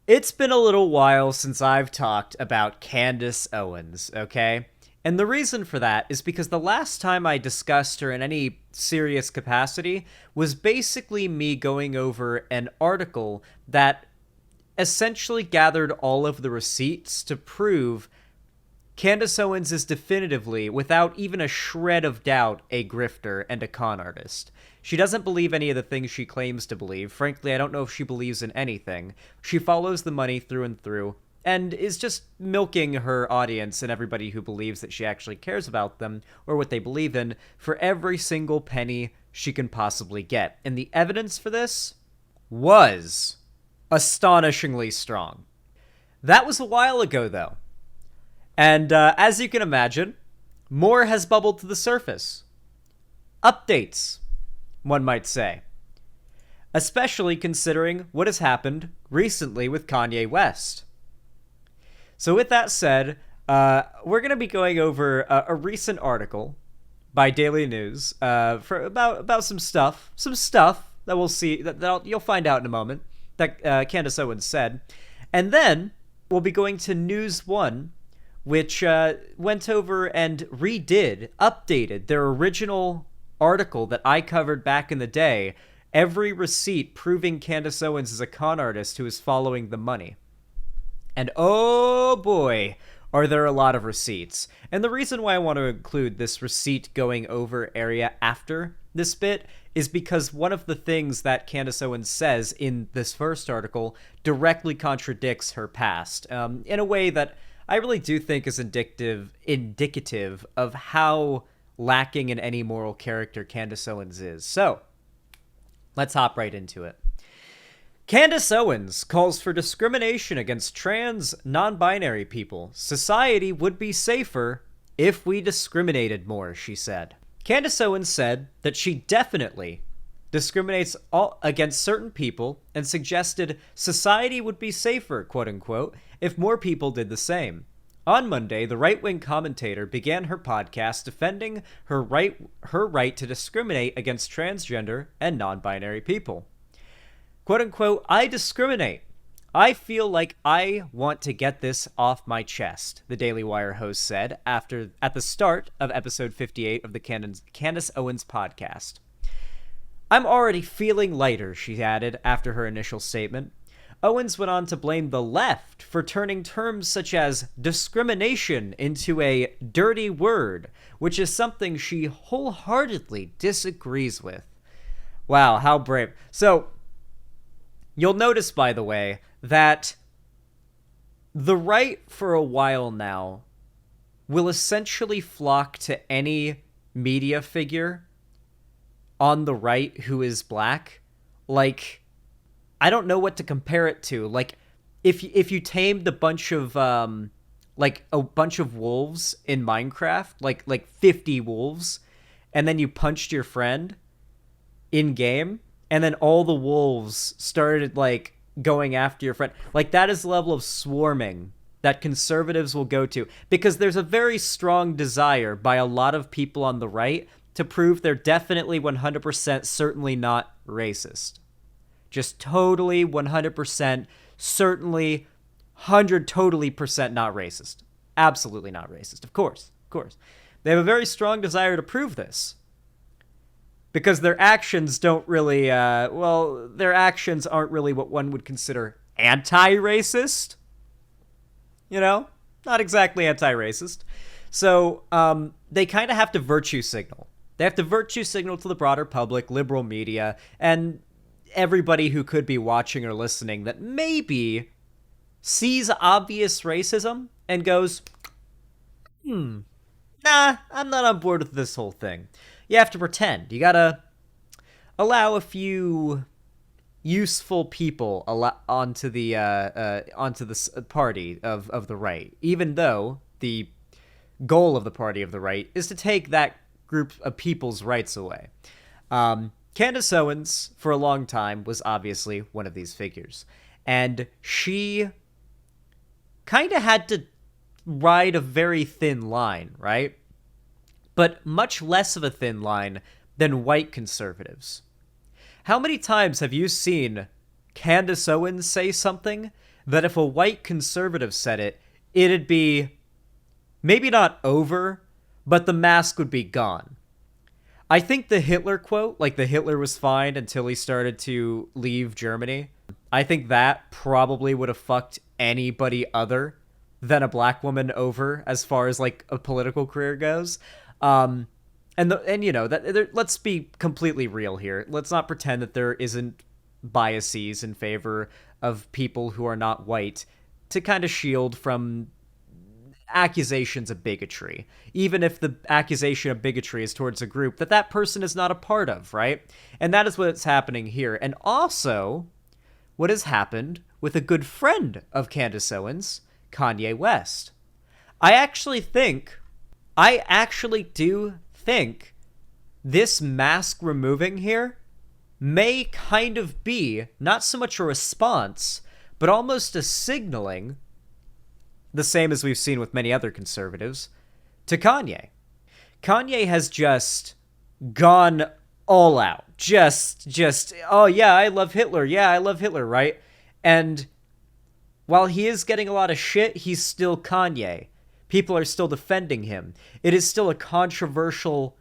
It's been a little while since I've talked about Candace Owens, okay? And the reason for that is because the last time I discussed her in any serious capacity was basically me going over an article that essentially gathered all of the receipts to prove Candace Owens is definitively, without even a shred of doubt, a grifter and a con artist. She doesn't believe any of the things she claims to believe. Frankly, I don't know if she believes in anything. She follows the money through and through, and is just milking her audience and everybody who believes that she actually cares about them, or what they believe in, for every single penny she can possibly get. And the evidence for this was astonishingly strong. That was a while ago, though. And as you can imagine, more has bubbled to the surface. Updates, one might say. Especially considering what has happened recently with Kanye West. So with that said, we're going to be going over a recent article by Daily News for about some stuff that we'll see, that you'll find out in a moment, that Candace Owens said. And then we'll be going to News 1, which went over and updated their original article that I covered back in the day, every receipt proving Candace Owens is a con artist who is following the money. And oh boy, are there a lot of receipts. And the reason why I want to include this receipt going over area after this bit is because one of the things that Candace Owens says in this first article directly contradicts her past, in a way that I really do think is indicative of how lacking in any moral character Candace Owens is. So, let's hop right into it. Candace Owens calls for discrimination against trans, non-binary people. Society would be safer if we discriminated more, she said. Candace Owens said that she definitely discriminates against certain people and suggested society would be safer, quote-unquote, if more people did the same. On Monday, the right-wing commentator began her podcast defending her right to discriminate against transgender and non-binary people. Quote-unquote, I discriminate. I feel like I want to get this off my chest, the Daily Wire host said at the start of episode 58 of the Candace Owens podcast. I'm already feeling lighter, she added after her initial statement. Owens went on to blame the left for turning terms such as discrimination into a dirty word, which is something she wholeheartedly disagrees with. Wow, how brave. So, you'll notice, by the way, that the right for a while now will essentially flock to any media figure on the right who is black. Like, I don't know what to compare it to. Like, if you tamed a bunch of wolves in Minecraft, like 50 wolves, and then you punched your friend in game, and then all the wolves started like going after your friend. Like, that is the level of swarming that conservatives will go to, because there's a very strong desire by a lot of people on the right to prove they're definitely 100% certainly not racist. Just totally 100% certainly 100 totally percent not racist. Absolutely not racist. Of course. They have a very strong desire to prove this, because their actions don't really their actions aren't really what one would consider anti-racist. You know, not exactly anti-racist. So they kind of have to virtue signal. They have to virtue signal to the broader public, liberal media, and everybody who could be watching or listening that maybe sees obvious racism and goes, nah, I'm not on board with this whole thing. You have to pretend. You gotta allow a few useful people onto the party of the right, even though the goal of the party of the right is to take that group of people's rights away. Candace Owens, for a long time, was obviously one of these figures, and she kind of had to ride a very thin line, right? But much less of a thin line than white conservatives. How many times have you seen Candace Owens say something that if a white conservative said it, it'd be maybe not over, but the mask would be gone. I think the Hitler quote, like the Hitler was fine until he started to leave Germany, I think that probably would have fucked anybody other than a black woman over as far as like a political career goes. And you know that let's be completely real here. Let's not pretend that there isn't biases in favor of people who are not white to kind of shield from accusations of bigotry, even if the accusation of bigotry is towards a group that person is not a part of, right? And that is what's happening here. And also what has happened with a good friend of Candace Owens, Kanye West. I actually do think this mask removing here may kind of be not so much a response, but almost a signaling, the same as we've seen with many other conservatives, to Kanye. Kanye has just gone all out. Just, oh yeah, I love Hitler. Yeah, I love Hitler, right? And while he is getting a lot of shit, he's still Kanye. People are still defending him. It is still a controversial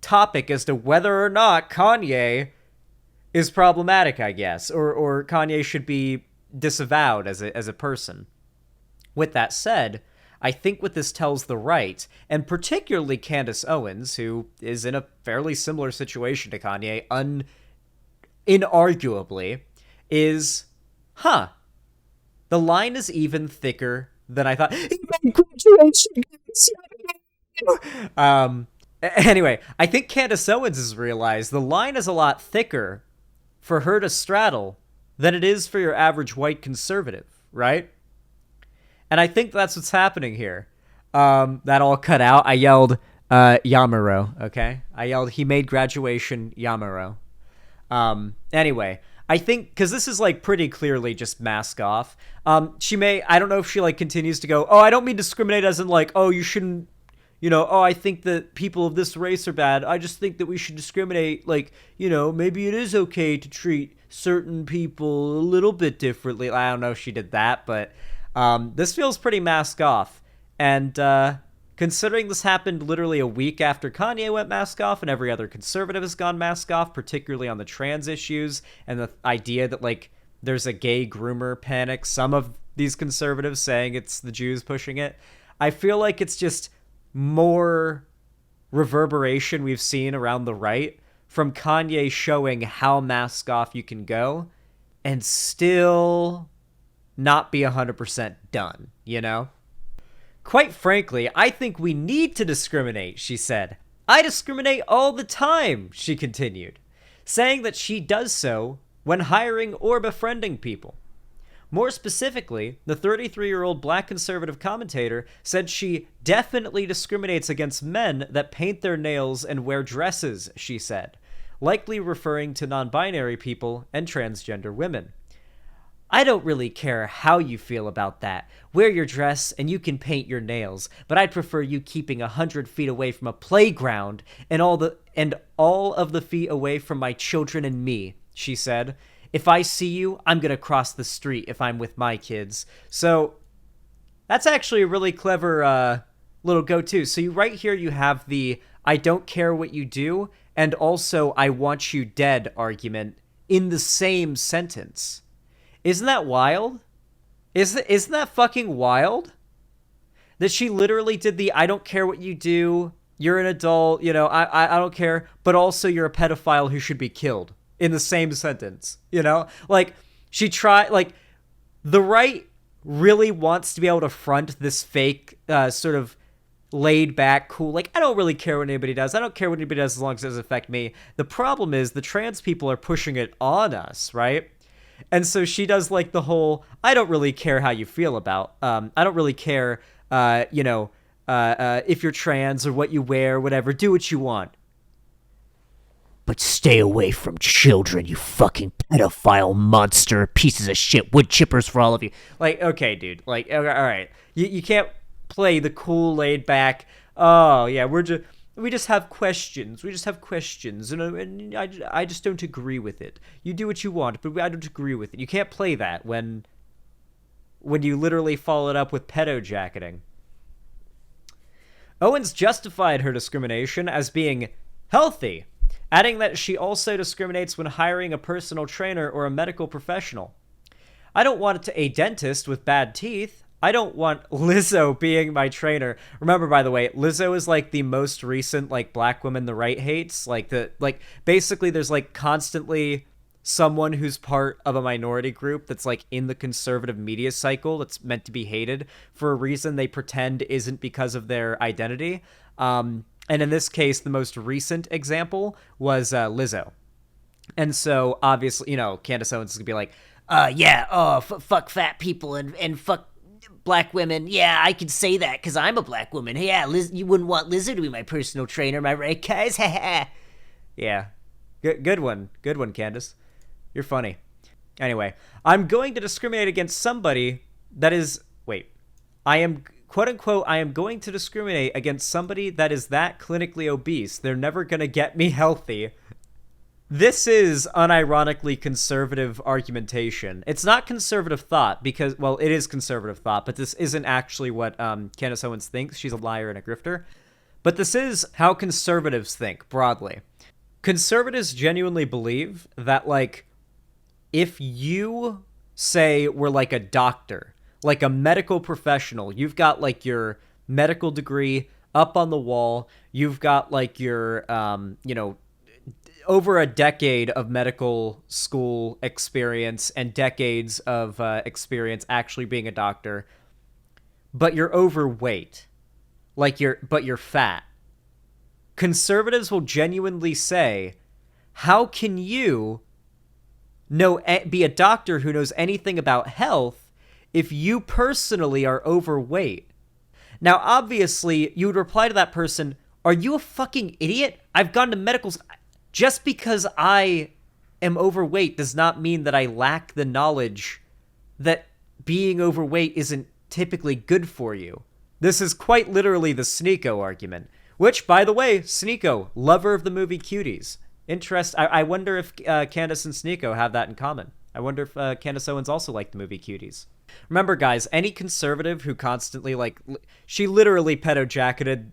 topic as to whether or not Kanye is problematic, I guess, or Kanye should be disavowed as a person. With that said, I think what this tells the right, and particularly Candace Owens, who is in a fairly similar situation to Kanye, inarguably, is, the line is even thicker than I thought. Anyway, I think Candace Owens has realized the line is a lot thicker for her to straddle than it is for your average white conservative, right? And I think that's what's happening here. That all cut out. I yelled, Yamaro, okay? I yelled, he made graduation Yamaro. Anyway, I think, because this is, like, pretty clearly just mask off. I don't know if she, like, continues to go, oh, I don't mean discriminate as in, like, oh, you shouldn't, you know, oh, I think that people of this race are bad. I just think that we should discriminate, like, you know, maybe it is okay to treat certain people a little bit differently. I don't know if she did that, but this feels pretty mask off. And considering this happened literally a week after Kanye went mask off and every other conservative has gone mask off, particularly on the trans issues and the idea that, like, there's a gay groomer panic, some of these conservatives saying it's the Jews pushing it, I feel like it's just more reverberation we've seen around the right from Kanye showing how mask off you can go and still not be 100% done, you know? Quite frankly, I think we need to discriminate, she said. I discriminate all the time, she continued, saying that she does so when hiring or befriending people. More specifically, the 33-year-old black conservative commentator said she definitely discriminates against men that paint their nails and wear dresses, she said, likely referring to non-binary people and transgender women. I don't really care how you feel about that. Wear your dress and you can paint your nails, but I'd prefer you keeping 100 feet away from a playground and all of the feet away from my children and me, she said. If I see you, I'm going to cross the street if I'm with my kids. So that's actually a really clever little go-to. So right here you have the I don't care what you do and also I want you dead argument in the same sentence. Isn't that wild? Isn't that fucking wild? That she literally did the I don't care what you do, you're an adult, you know, I don't care, but also you're a pedophile who should be killed in the same sentence, you know? Like, she tried, like, the right really wants to be able to front this fake sort of laid back, cool, like, I don't really care what anybody does. I don't care what anybody does as long as it doesn't affect me. The problem is the trans people are pushing it on us, right? And so she does, like, the whole, I don't really care how you feel about, I don't really care, you know, if you're trans or what you wear, whatever, do what you want. But stay away from children, you fucking pedophile monster, pieces of shit, wood chippers for all of you. Like, okay, dude, like, all right, you can't play the cool, laid back, oh, yeah, we just have questions. We just have questions, and I just don't agree with it. You do what you want, but I don't agree with it. You can't play that when when you literally follow it up with pedo jacketing. Owens justified her discrimination as being healthy, adding that she also discriminates when hiring a personal trainer or a medical professional. I don't want a dentist with bad teeth. I don't want Lizzo being my trainer. Remember, by the way, Lizzo is like the most recent like black woman the right hates. Basically there's like constantly someone who's part of a minority group that's like in the conservative media cycle that's meant to be hated for a reason they pretend isn't because of their identity. And in this case, the most recent example was Lizzo. And so obviously, Candace Owens is gonna be like, fuck fat people and fuck black women. Yeah, I can say that because I'm a black woman. Yeah, you wouldn't want Lizzo to be my personal trainer, am I right, guys? Yeah. Good one, Candace. You're funny. Anyway, I'm going to discriminate against somebody that is... Wait. I am, quote unquote, I am going to discriminate against somebody that is that clinically obese. They're never going to get me healthy. This is unironically conservative argumentation. It's not conservative thought because, well, it is conservative thought, but this isn't actually what Candace Owens thinks. She's a liar and a grifter. But this is how conservatives think, broadly. Conservatives genuinely believe that, like, if you say were like a doctor, like a medical professional, you've got like your medical degree up on the wall, you've got like your, over a decade of medical school experience and decades of experience actually being a doctor, but you're overweight, but you're fat. Conservatives will genuinely say, how can you be a doctor who knows anything about health if you personally are overweight? Now, obviously, you would reply to that person, are you a fucking idiot? I've gone to medical school. Just because I am overweight does not mean that I lack the knowledge that being overweight isn't typically good for you. This is quite literally the Sneeko argument, which, by the way, Sneeko, lover of the movie Cuties. I wonder if Candace and Sneeko have that in common. I wonder if Candace Owens also liked the movie Cuties. Remember, guys, any conservative who constantly, she literally pedo-jacketed,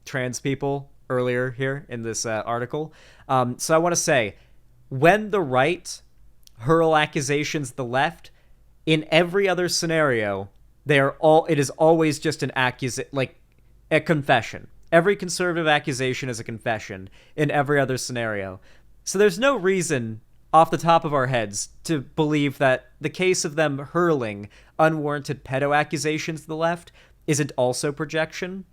trans people earlier here in this article. So I want to say, when the right hurl accusations at the left, in every other scenario, it is always just a confession. Every conservative accusation is a confession in every other scenario. So there's no reason, off the top of our heads, to believe that the case of them hurling unwarranted pedo accusations to the left isn't also projection.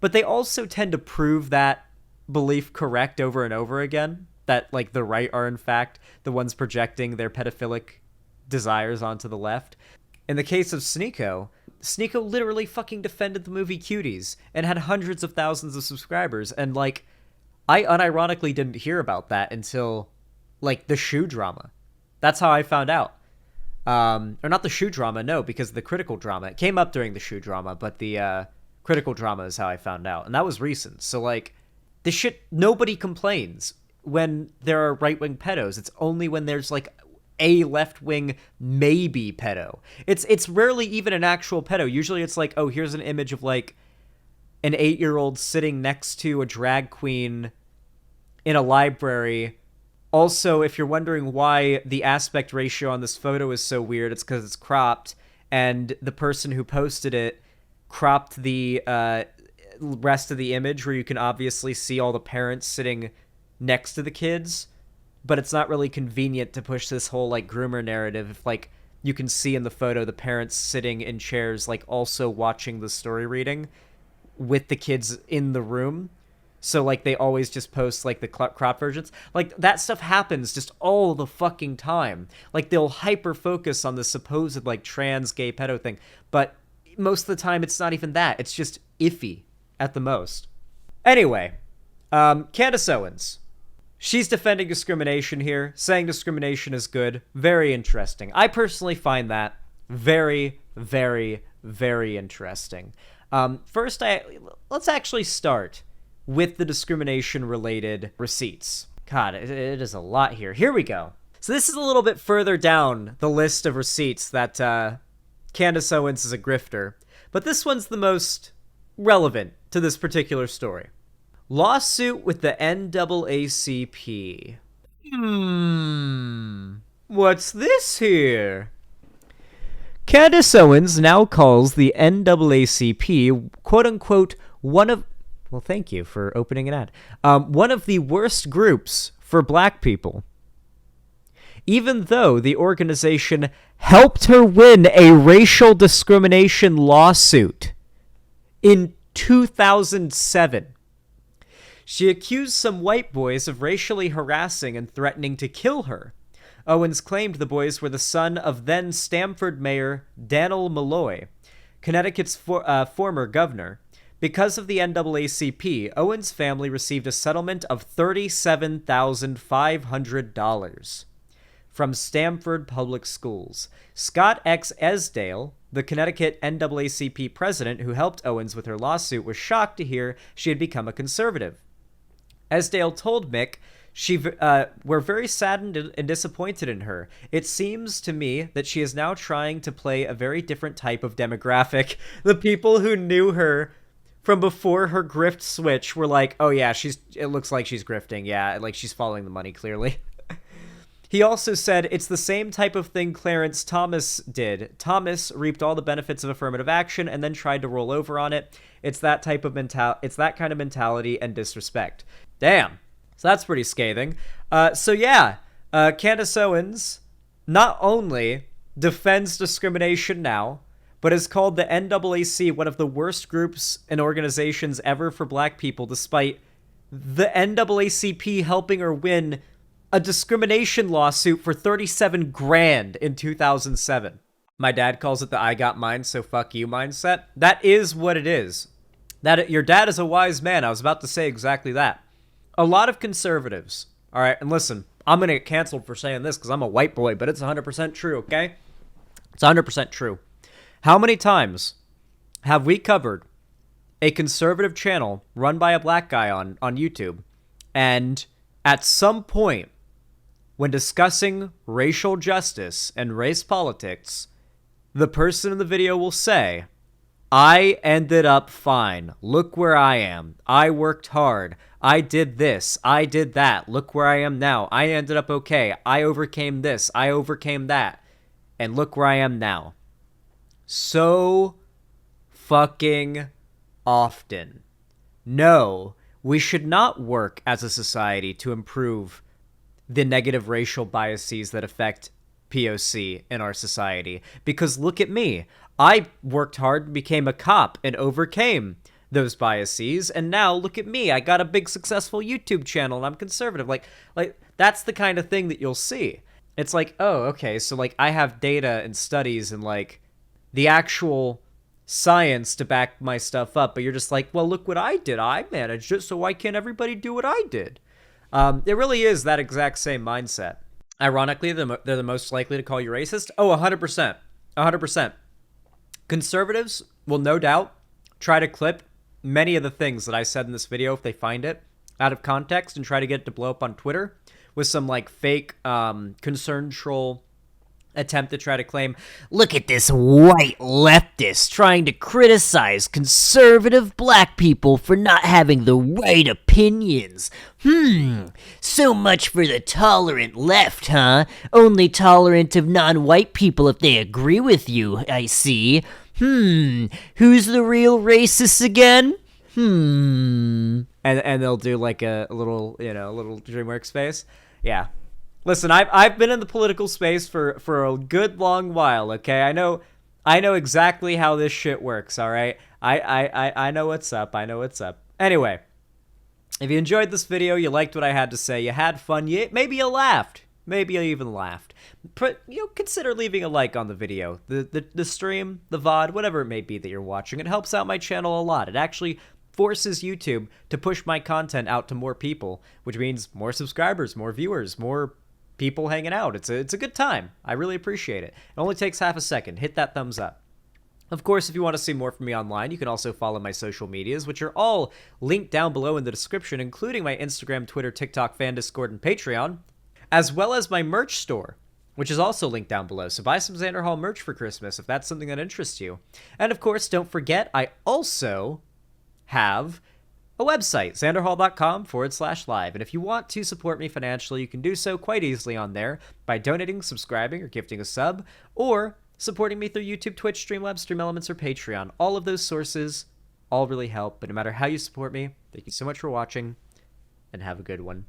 But they also tend to prove that belief correct over and over again, that, the right are, in fact, the ones projecting their pedophilic desires onto the left. In the case of Sneeko literally fucking defended the movie Cuties and had hundreds of thousands of subscribers, and, I unironically didn't hear about that until, the shoe drama. That's how I found out. Or not the shoe drama, no, because the critical drama. It came up during the shoe drama, but the, critical drama is how I found out, and that was recent. So, this shit, nobody complains when there are right-wing pedos. It's only when there's, a left-wing maybe pedo. It's rarely even an actual pedo. Usually it's oh, here's an image of, an 8-year-old sitting next to a drag queen in a library. Also, if you're wondering why the aspect ratio on this photo is so weird, it's because it's cropped, and the person who posted it cropped the rest of the image where you can obviously see all the parents sitting next to the kids, but it's not really convenient to push this whole groomer narrative if you can see in the photo the parents sitting in chairs also watching the story reading with the kids in the room. So they always just post the crop versions. That stuff happens just all the fucking time. They'll hyper focus on the supposed trans gay pedo thing, but most of the time it's not even that. It's just iffy at the most. Anyway, Candace Owens. She's defending discrimination here, saying discrimination is good. Very interesting. I personally find that very, very, very interesting. First, let's actually start with the discrimination-related receipts. God, it is a lot here. Here we go. So this is a little bit further down the list of receipts that Candace Owens is a grifter, but this one's the most relevant to this particular story. Lawsuit with the NAACP. What's this here? Candace Owens now calls the NAACP, quote-unquote, one of... Well, thank you for opening an ad. One of the worst groups for black people. Even though the organization helped her win a racial discrimination lawsuit in 2007. She accused some white boys of racially harassing and threatening to kill her. Owens claimed the boys were the son of then Stamford Mayor Dannel Malloy, Connecticut's former governor. Because of the NAACP, Owens' family received a settlement of $37,500 from Stamford Public Schools. Scott X. Esdale, the Connecticut NAACP president who helped Owens with her lawsuit, was shocked to hear she had become a conservative. Esdale told Mick, we're very saddened and disappointed in her. It seems to me that she is now trying to play a very different type of demographic. The people who knew her from before her grift switch were like, oh yeah, it looks like she's grifting. Yeah, like she's following the money, clearly. He also said, it's the same type of thing Clarence Thomas did. Thomas reaped all the benefits of affirmative action and then tried to roll over on it. It's that kind of mentality and disrespect. Damn. So that's pretty scathing. Candace Owens not only defends discrimination now, but has called the NAACP one of the worst groups and organizations ever for black people, despite the NAACP helping her win a discrimination lawsuit for $37,000 in 2007. My dad calls it the I got mine, so fuck you mindset. That is what it is. Your dad is a wise man. I was about to say exactly that. A lot of conservatives, all right, and listen, I'm going to get canceled for saying this because I'm a white boy, but it's 100% true, okay? It's 100% true. How many times have we covered a conservative channel run by a black guy on YouTube, and at some point, when discussing racial justice and race politics, the person in the video will say, I ended up fine. Look where I am. I worked hard. I did this. I did that. Look where I am now. I ended up okay. I overcame this. I overcame that. And look where I am now. So fucking often. No, we should not work as a society to improve the negative racial biases that affect POC in our society. Because look at me. I worked hard, became a cop, and overcame those biases, and now look at me. I got a big successful YouTube channel, and I'm conservative. Like that's the kind of thing that you'll see. It's like, oh, okay, so like I have data and studies and like the actual science to back my stuff up, but you're just like, well, look what I did. I managed it, so why can't everybody do what I did? It really is that exact same mindset. Ironically, they're the most likely to call you racist. Oh, 100%. 100%. Conservatives will no doubt try to clip many of the things that I said in this video if they find it out of context and try to get it to blow up on Twitter with some like fake concern troll attempt to try to claim, look at this white leftist trying to criticize conservative black people for not having the right opinions. So much for the tolerant left, huh? Only tolerant of non-white people if they agree with you, I see. Who's the real racist again? And they'll do like a little, a little DreamWorks face. Yeah. Listen, I've been in the political space for a good long while, okay? I know exactly how this shit works, all right? I know what's up. I know what's up. Anyway, if you enjoyed this video, you liked what I had to say, you had fun, maybe you laughed. Maybe you even laughed. Consider leaving a like on the video, the stream, the VOD, whatever it may be that you're watching. It helps out my channel a lot. It actually forces YouTube to push my content out to more people, which means more subscribers, more viewers, more people hanging out. It's a good time. I really appreciate it. It only takes half a second. Hit that thumbs up. Of course, if you want to see more from me online, you can also follow my social medias, which are all linked down below in the description, including my Instagram, Twitter, TikTok, fan Discord, and Patreon, as well as my merch store, which is also linked down below. So buy some Xander Hall merch for Christmas if that's something that interests you. And of course, don't forget, I also have a website, xanderhall.com/live. And if you want to support me financially, you can do so quite easily on there by donating, subscribing, or gifting a sub, or supporting me through YouTube, Twitch, Streamlabs, Stream Elements, or Patreon. All of those sources all really help, but no matter how you support me, thank you so much for watching, and have a good one.